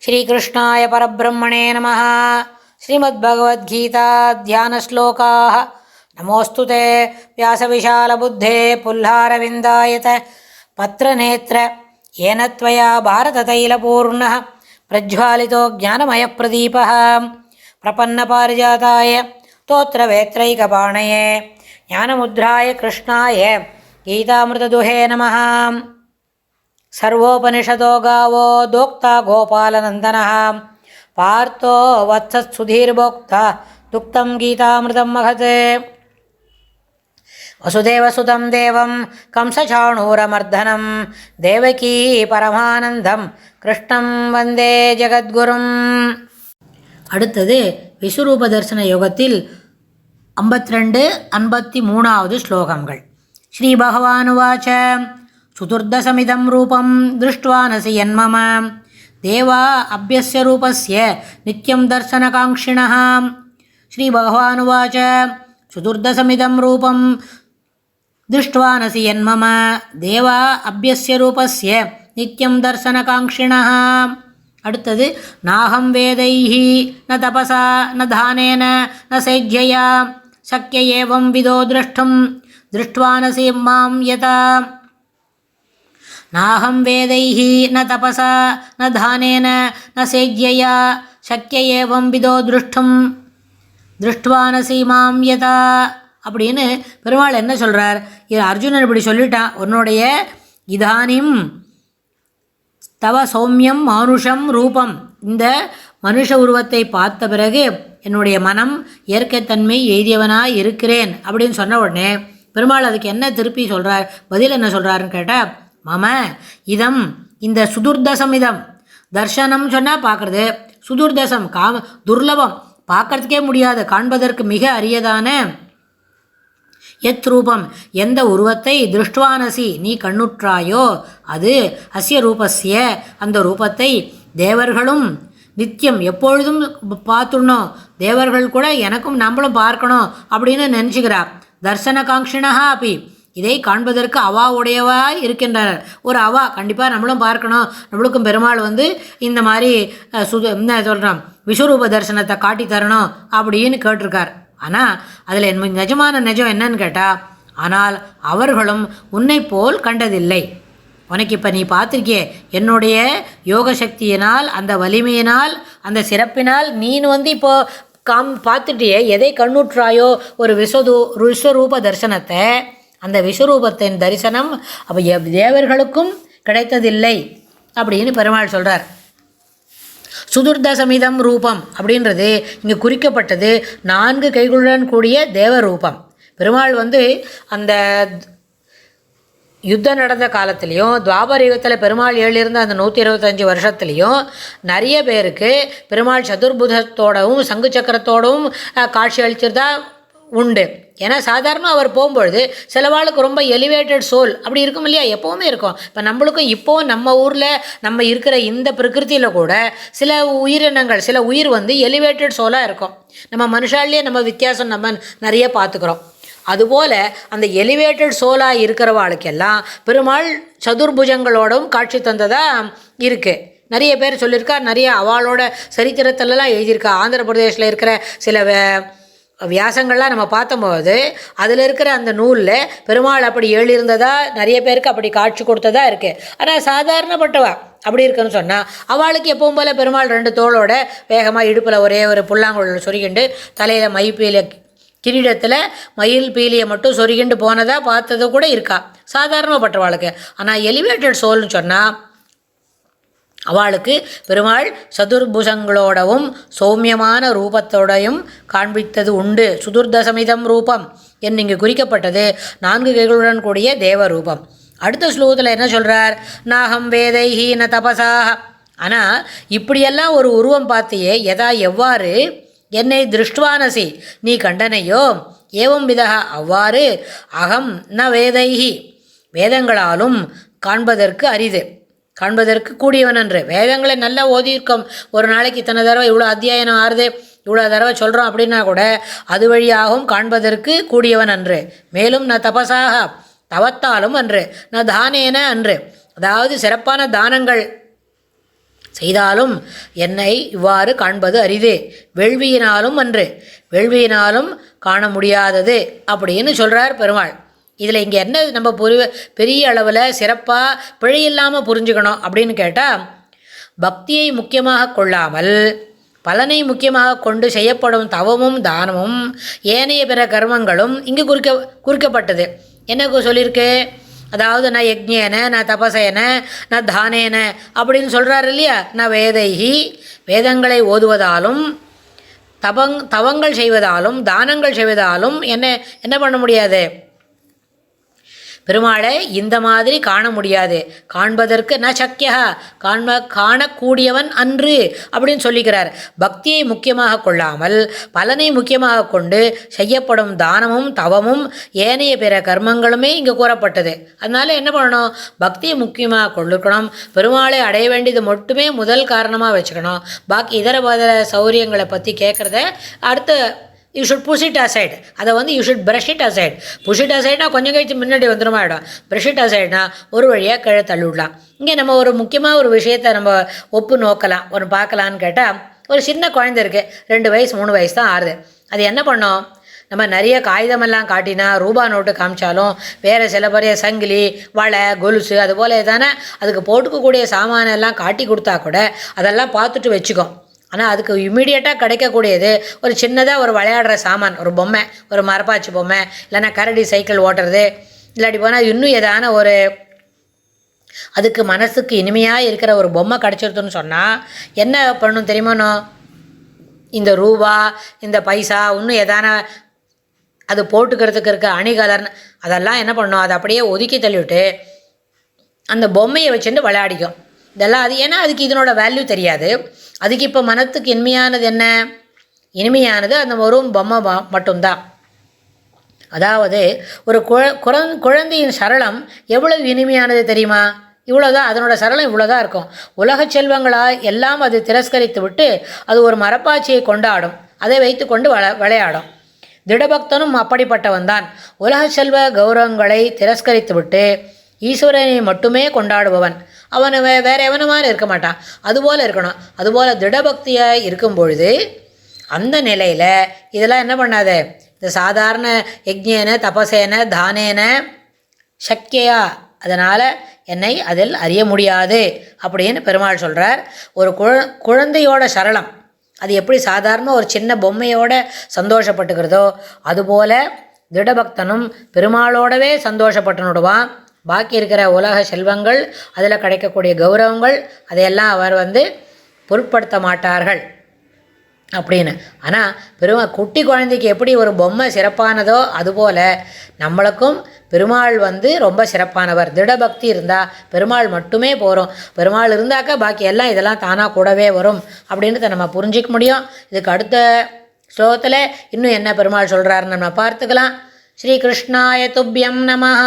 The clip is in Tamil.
श्रीकृष्णाय परब्रह्मणे नमः। श्रीमद्भगवद्गीता ध्यानश्लोकाः। नमोऽस्तु ते व्यासविशालबुद्धे पुल्लारविन्दायत पत्रनेत्र येन त्वया भारततैलपूर्णः प्रज्वालितो ज्ञानमयप्रदीपः प्रपन्नपारिजाताय स्तोत्रवेत्रैकपाणये ज्ञानमुद्राय कृष्णाय गीतामृतदुहे नमः। सर्वोपनिषदो गावो दोक्ता गोपालनन्दनः पार्थो वत्सत्सुधीर्भोक्ता दुक्तं गीतामृतं महत्। वसुदेवसुतं देवं कंसचाणूरमर्दनं देवकी परमानन्दं कृष्णं वन्दे ஜகத்குரும். அடுத்தது விஸ்வரூப தரிசன யோகத்தில் 52-53வது ஸ்லோகங்கள். ஸ்ரீ பகவானுவாச்ச சுதுர்தசமிதம் ரூபம் திருஷ்ட்வானசி யன்மம தேவா அப்யஸ்ய ரூபஸ்ய நித்யம் தர்சனகாங்க்ஷிணः. ஸ்ரீ பகவானுவாச்ச சுதுர்தசமிதம் ரூபம் திருஷ்ட்வானசி யன்மம தேவா அப்யஸ்ய ரூபஸ்ய நித்யம் தர்சனகாங்க்ஷிணः. அடுத்தது நாஹம் வேதைஹி ந தபசா ந தானேன ந சேஜ்யயா சக்ய ஏவம் விதோ திரஷ்டும் திருஷ்ட்வானசி மாம் யதா. நாஹம் வேதைஹி ந தபசா ந தானேன ந சேஜ்யயா சக்ய ஏவம் விதோ திருஷ்டும் திருஷ்ட்வானசி மாம் யதா அப்படின்னு பெருமாள் என்ன சொல்கிறார்? இது அர்ஜுனன் இப்படி சொல்லிட்டான், உன்னுடைய இதானிம் தவ சௌமியம் மானுஷம் ரூபம், இந்த மனுஷ உருவத்தை பார்த்த பிறகு என்னுடைய மனம் இயற்கைத்தன்மை எய்தியவனாக இருக்கிறேன் அப்படின்னு சொன்ன உடனே பெருமாள் அதுக்கு என்ன திருப்பி சொல்கிறார், பதில் என்ன சொல்கிறாருன்னு கேட்டால், மம இதம் இந்த சுதுர்தசமிதம் தர்சனம் சொன்னால் பார்க்குறது, சுதுர்தசம் துர்லபம் பார்க்கறதுக்கே முடியாது, காண்பதற்கு மிக அரியதான எத் ரூபம் எந்த உருவத்தை திருஷ்டுவானசி நீ கண்ணுற்றாயோ அது அஸ்ய ரூபஸ்ய அந்த ரூபத்தை தேவர்களும் நித்தியம் எப்பொழுதும் பார்த்துடணும், தேவர்கள் கூட எனக்கும் நம்மளும் பார்க்கணும் அப்படின்னு நினச்சிக்கிறார். தர்சனகாங்க்ஷிணா அப்படி இதை காண்பதற்கு அவா உடையவாய் இருக்கின்றனர். ஒரு அவா கண்டிப்பாக நம்மளும் பார்க்கணும், நம்மளுக்கும் பெருமாள் இந்த மாதிரி என்ன சொல்கிறோம் விஸ்வரூப தரிசனத்தை காட்டி தரணும் அப்படின்னு கேட்டிருக்கார். ஆனால் அதில் நிஜமான நிஜம் என்னன்னு கேட்டால், ஆனால் அவர்களும் உன்னை போல் கண்டதில்லை. உனக்கு இப்போ நீ பார்த்துருக்கியே என்னுடைய யோக சக்தியினால் அந்த வலிமையினால் அந்த சிறப்பினால் நீ இப்போது பார்த்துட்டியே எதை கண்ணுற்றாயோ ஒரு விஸ்வரூப தரிசனத்தை, அந்த விஸ்வரூபத்தின் தரிசனம் அப்போ தேவர்களுக்கும் கிடைத்ததில்லை அப்படின்னு பெருமாள் சொல்கிறார். சுதுர்தசமிதம் ரூபம் அப்படின்றது இங்கே குறிக்கப்பட்டது 4 கைகளுடன் கூடிய தேவ ரூபம். பெருமாள் அந்த யுத்தம் நடந்த காலத்துலேயும் துவாபர யுகத்தில் பெருமாள் எழுதியிருந்த அந்த 125 வருஷத்துலேயும் நிறைய பேருக்கு பெருமாள் சதுர்புதத்தோடவும் சங்கு சக்கரத்தோடவும் காட்சி அளிச்சிருந்தா உண்டு. ஏன்னா சாதாரணமாக அவர் போகும்பொழுது சிலவாளுக்கு ரொம்ப எலிவேட்டட் சோல் அப்படி இருக்கும் இல்லையா, எப்போவுமே இருக்கும். இப்போ நம்மளுக்கும் இப்போது நம்ம ஊரில் நம்ம இருக்கிற இந்த பிரகிருத்தியில் கூட சில உயிரினங்கள் சில உயிர் எலிவேட்டட் சோலாக இருக்கும். நம்ம மனுஷாலேயே நம்ம வித்தியாசம் நம்ம நிறைய பார்த்துக்கிறோம். அதுபோல் அந்த எலிவேட்டட் சோலாக இருக்கிறவாளுக்கெல்லாம் பெருமாள் சதுர்புஜங்களோடவும் காட்சி தந்ததாக இருக்குது. நிறைய பேர் சொல்லியிருக்கா, நிறைய அவளோட சரித்திரத்திலலாம் எழுதியிருக்கா. ஆந்திர பிரதேசில் இருக்கிற சில வியாசங்கள்லாம் நம்ம பார்த்தபோது அதில் இருக்கிற அந்த நூலில் பெருமாள் அப்படி எழுதியிருந்ததா நிறைய பேருக்கு அப்படி காட்சி கொடுத்ததா இருக்குது. ஆனால் சாதாரணப்பட்டவா அப்படி இருக்குன்னு சொன்னால் அவளுக்கு எப்பவும் போல் பெருமாள் 2 தோளோட வேகமாக இடுப்பில் ஒரே ஒரு புல்லாங்குழல் சொருகிண்டு தலையில் மைப்பீல கிரீடத்தில் மயில் பீலியை மட்டும் சொருகிண்டு போனதாக பார்த்தது கூட இருக்கா சாதாரணப்பட்டவாளுக்கு. ஆனால் எலிவேட்டட் சோல்னு சொன்னால் அவளுக்கு பெருமாள் சதுர்புஜங்களோடவும் சௌமியமான ரூபத்தோடையும் காண்பித்தது உண்டு. சுதுர்தசமிதம் ரூபம் என்று இங்கு குறிக்கப்பட்டது 4 கைகளுடன் கூடிய தேவ ரூபம். அடுத்த ஸ்லோகத்தில் என்ன சொல்கிறார்? நாகம் வேதைஹி ந தபசாக. ஆனால் இப்படியெல்லாம் ஒரு உருவம் பார்த்தியே எதா எவ்வாறு என்னை திருஷ்டுவானசி நீ கண்டனையோ ஏவம் விதா அவ்வாறு அகம் ந வேதைஹி வேதங்களாலும் காண்பதற்கு அரிது காண்பதற்கு கூடியவன் என்று. வேதங்களை நல்லா ஓதியிருக்கோம், ஒரு நாளைக்கு இத்தனை தடவை இவ்வளோ அத்தியாயனம் ஆறுது இவ்வளோ தடவை சொல்கிறோம் அப்படின்னா கூட அது வழியாகவும் காண்பதற்கு கூடியவன் அன்று. மேலும் ந தபசாக தவத்தாலும் அன்று ந தானேன அன்று, அதாவது சிறப்பான தானங்கள் செய்தாலும் என்னை இவ்வாறு காண்பது அரிது, வேள்வியினாலும் அன்று, வேள்வியினாலும் காண முடியாதது அப்படின்னு சொல்கிறார் பெருமாள். இதில் இங்கே என்ன நம்ம பெரிய அளவில் சிறப்பாக பிழையில்லாமல் புரிஞ்சுக்கணும் அப்படின்னு கேட்டால், பக்தியை முக்கியமாக கொள்ளாமல் பலனை முக்கியமாக கொண்டு செய்யப்படும் தவமும் தானமும் ஏனைய பிற கர்மங்களும் இங்கு குறிக்கப்பட்டது. என்ன சொல்லியிருக்கு? அதாவது நான் யஜ்ஞேன, நான் தபசேன, நான் தானேன அப்படின்னு சொல்கிறார் இல்லையா? நான் வேதைகி, வேதங்களை ஓதுவதாலும் தவங்கள் செய்வதாலும் தானங்கள் செய்வதாலும் என்ன பண்ண முடியாது? பெருமாளை இந்த மாதிரி காண முடியாது. காண்பதற்கு ந சக்கியா, காணக்கூடியவன் அன்று அப்படின்னு சொல்லிக்கிறார். பக்தியை முக்கியமாக கொள்ளாமல் பலனை முக்கியமாக கொண்டு செய்யப்படும் தானமும் தவமும் ஏனைய பிற கர்மங்களுமே இங்கே கூறப்பட்டது. அதனால் என்ன பண்ணணும்? பக்தியை முக்கியமாக கொண்டிருக்கணும். பெருமாளை அடைய வேண்டியது மட்டுமே முதல் காரணமாக வச்சுக்கணும். பாக்கி இதர சௌரியங்களை பற்றி கேட்குறத அடுத்த you should push it aside. அதை you should brush it aside. Push it அசைட்னா கொஞ்சம் கழிச்சு முன்னாடி வந்துருமாயிடும். ப்ரஷ் இட் அசைட்னா ஒரு வழியாக கீழே தள்ளிவிடலாம். இங்கே நம்ம ஒரு முக்கியமாக ஒரு விஷயத்தை நம்ம ஒப்பு நோக்கலாம், ஒரு பார்க்கலான்னு கேட்டால், ஒரு சின்ன குழந்தை இருக்குது, 2 வயசு 3 வயசு தான் ஆறுது. அது என்ன பண்ணோம்? நம்ம நிறைய காகிதமெல்லாம் காட்டினா, ரூபா நோட்டு காமிச்சாலும், வேறு சில பெரிய சங்கிலி, வளை, கொலுசு, அதுபோல் எதானே அதுக்கு போட்டுக்கக்கூடிய சாமானெல்லாம் காட்டி கொடுத்தா கூட அதெல்லாம் பார்த்துட்டு வச்சுக்கோம். ஆனால் அதுக்கு இம்மிடியேட்டாக கிடைக்கக்கூடியது ஒரு சின்னதாக ஒரு விளையாடுற சாமான், ஒரு பொம்மை, ஒரு மரப்பாச்சி பொம்மை, இல்லைன்னா கரடி சைக்கிள் ஓட்டுறது, இல்லாட்டி போனால் இன்னும் எதான ஒரு அதுக்கு மனசுக்கு இனிமையாக இருக்கிற ஒரு பொம்மை கிடச்சிருதுன்னு சொன்னால் என்ன பண்ணணும் தெரியுமானோ? இந்த ரூபா, இந்த பைசா, இன்னும் எதான அது போட்டுக்கிறதுக்கு இருக்க அணிகலர்னு அதெல்லாம் என்ன பண்ணணும்? அதை அப்படியே ஒதுக்கி தள்ளிவிட்டு அந்த பொம்மையை வச்சுட்டு விளையாடிக்கும். இதெல்லாம் அது ஏன்னா அதுக்கு இதனோட வேல்யூ தெரியாது. அதுக்கு இப்போ மனத்துக்கு இனிமையானது என்ன? இனிமையானது அந்த ஒரு பொம்மை மட்டும்தான். அதாவது ஒரு குழந்தையின் சரளம் எவ்வளவு இனிமையானது தெரியுமா? இவ்வளோதான், அதனோட சரளம் இவ்வளோதான் இருக்கும். உலக செல்வங்களால் எல்லாம் அது திரஸ்கரித்து விட்டு அது ஒரு மரப்பாச்சியை கொண்டாடும், அதை வைத்து கொண்டு விளையாடும். திடபக்தனும் அப்படிப்பட்டவன் தான். உலக செல்வ கௌரவங்களை திரஸ்கரித்து விட்டு ஈஸ்வரனை மட்டுமே கொண்டாடுபவன். அவன் வேறு எவனுமாறு இருக்க மாட்டான். அதுபோல் இருக்கணும். அதுபோல் திடபக்தியாக இருக்கும் பொழுது அந்த நிலையில் இதெல்லாம் என்ன பண்ணாது? இந்த சாதாரண யஜ்ஞேன தபசேன தானேன சக்கியா, அதனால் என்னை அதில் அறிய முடியாது அப்படின்னு பெருமாள் சொல்கிறார். ஒரு குழந்தையோட சரளம் அது எப்படி சாதாரண ஒரு சின்ன பொம்மையோட சந்தோஷப்பட்டுக்கிறதோ அதுபோல் திடபக்தனும் பெருமாளோடவே சந்தோஷப்பட்டுனுடுவான். பாக்கி இருக்கிற உலக செல்வங்கள், அதில் கிடைக்கக்கூடிய கௌரவங்கள், அதையெல்லாம் அவர் பொருட்படுத்த மாட்டார்கள் அப்படின்னு. ஆனால் குட்டி குழந்தைக்கு எப்படி ஒரு பொம்மை சிறப்பானதோ அதுபோல் நம்மளுக்கும் பெருமாள் ரொம்ப சிறப்பானவர். திடபக்தி இருந்தால் பெருமாள் மட்டுமே போகிறோம். பெருமாள் இருந்தாக்கா பாக்கி எல்லாம் இதெல்லாம் தானாக கூடவே வரும் அப்படின்றத நம்ம புரிஞ்சிக்க முடியும். இதுக்கு அடுத்த ஸ்லோகத்தில் இன்னும் என்ன பெருமாள் சொல்கிறாருன்னு நம்ம பார்த்துக்கலாம். ஸ்ரீ கிருஷ்ணாய துப்யம் நமஹ.